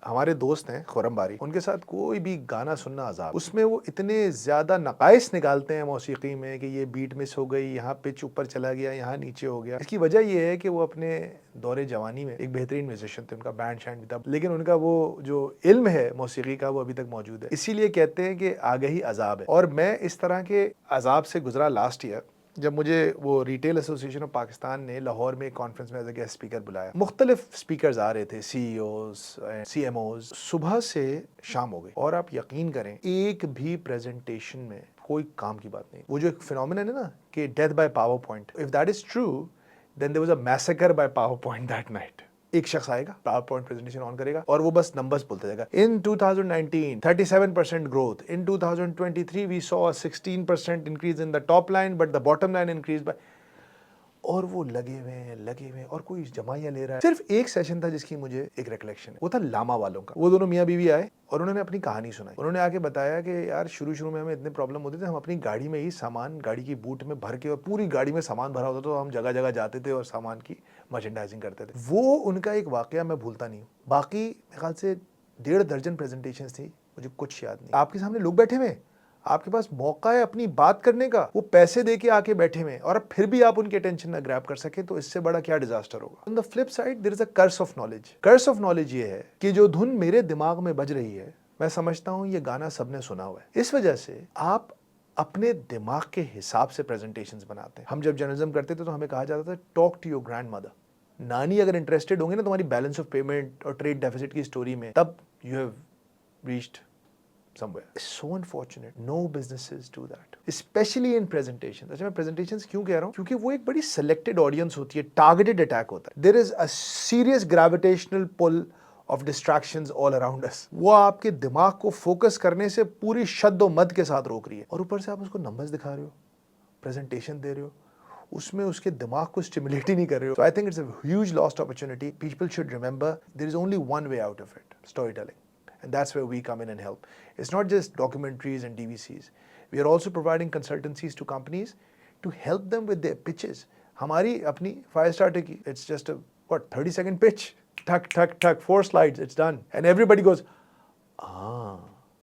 हमारे दोस्त हैं खुरम बारी, उनके साथ कोई भी गाना सुनना अजाब। उसमें वो इतने ज़्यादा नकाइस निकालते हैं मौसीकी में कि ये बीट मिस हो गई, यहाँ पिच ऊपर चला गया, यहाँ नीचे हो गया। इसकी वजह ये है कि वो अपने दौरे जवानी में एक बेहतरीन म्यूजिशियन थे, उनका बैंड शैंड भी था, लेकिन उनका वो जो इल्म है मौसीकी का वो अभी तक मौजूद है। इसीलिए कहते हैं कि आगे ही अजाब है। और मैं इस तरह के अजाब से गुजरा लास्ट ईयर, जब मुझे वो रिटेल एसोसिएशन ऑफ पाकिस्तान ने लाहौर में एक कॉन्फ्रेंस में एज ए गेस्ट स्पीकर बुलाया। मुख्तलिफ स्पीकर्स आ रहे थे, CEOs, CMOs। सुबह से शाम हो गई और आप यकीन करें एक भी प्रेजेंटेशन में कोई काम की बात नहीं। वो जो एक फिनोमिनन है ना कि death by PowerPoint, if that is true then there was a massacre by PowerPoint that night. एक शख्स आएगा, पावर पॉइंट प्रेजेंटेशन ऑन करेगा और वो बस नंबर्स बोलते जाएगा। In 2019 37% growth, in 2023 we saw a 16% increase in the top line but the bottom line increase by, और वो लगे हुए हैं और कोई जमाइयाँ ले रहा है। सिर्फ एक सेशन था जिसकी मुझे एक रिकलेक्शन है, वो था लामा वालों का। वो दोनों मियाँ बीवी आए और उन्होंने अपनी कहानी सुनाई। उन्होंने आके बताया कि यार शुरू में हमें इतने प्रॉब्लम होते थे, हम अपनी गाड़ी में ही सामान, गाड़ी की बूट में भर के, और पूरी गाड़ी में सामान भरा होता तो हम जगह जगह जाते थे और सामान की मर्चेंडाइजिंग करते थे। वो उनका एक वाकया मैं भूलता नहीं हूँ। बाकी मेरे ख्याल से 1.5 दर्जन प्रेजेंटेशन थी, मुझे कुछ याद नहीं। आपके सामने लोग बैठे हुए, आपके पास मौका है अपनी बात करने का, वो पैसे देके आके बैठे हुए और अब फिर भी आप उनकी अटेंशन ना ग्रैब कर सके तो इससे बड़ा क्या डिजास्टर होगा। On the flip side there is a curse of knowledge. Curse of knowledge ये है कि जो धुन मेरे दिमाग में बज रही है, मैं समझता हूं ये गाना सबने सुना हुआ है। इस वजह से आप अपने दिमाग के हिसाब से प्रेजेंटेशंस बनाते हैं। हम जब जर्नलिज्म करते थे तो हमें कहा जाता था talk to your grandmother. नानी अगर इंटरेस्टेड होंगे ना तुम्हारी बैलेंस ऑफ पेमेंट और ट्रेड डेफिसिट की स्टोरी में, तब you have reached somewhere. It's so unfortunate. No businesses do that. Especially in presentations. अच्छा मैं presentations क्यों कह रहा हूँ? क्योंकि वो एक बड़ी selected audience होती है, targeted attack होता है। There is a serious gravitational pull of distractions all around us. वो आपके दिमाग को फोकस करने से पूरी शद्दो मद के साथ रोक रही है, और ऊपर से आप उसको नंबर्स दिखा रहे हो, प्रेजेंटेशन दे रहे हो, उसमें उसके दिमाग को स्टिमुलेट ही नहीं कर रहे हो। So I think it's a huge lost opportunity. People should remember there is only one way out of it: storytelling. And that's where we come in and help. It's not just documentaries and DVCs. We are also providing consultancies to companies to help them with their pitches. हमारी अपनी Firestarter की, it's just a 30-second pitch. Tuck, tuck, tuck, 4 slides, it's done. And everybody goes, ah.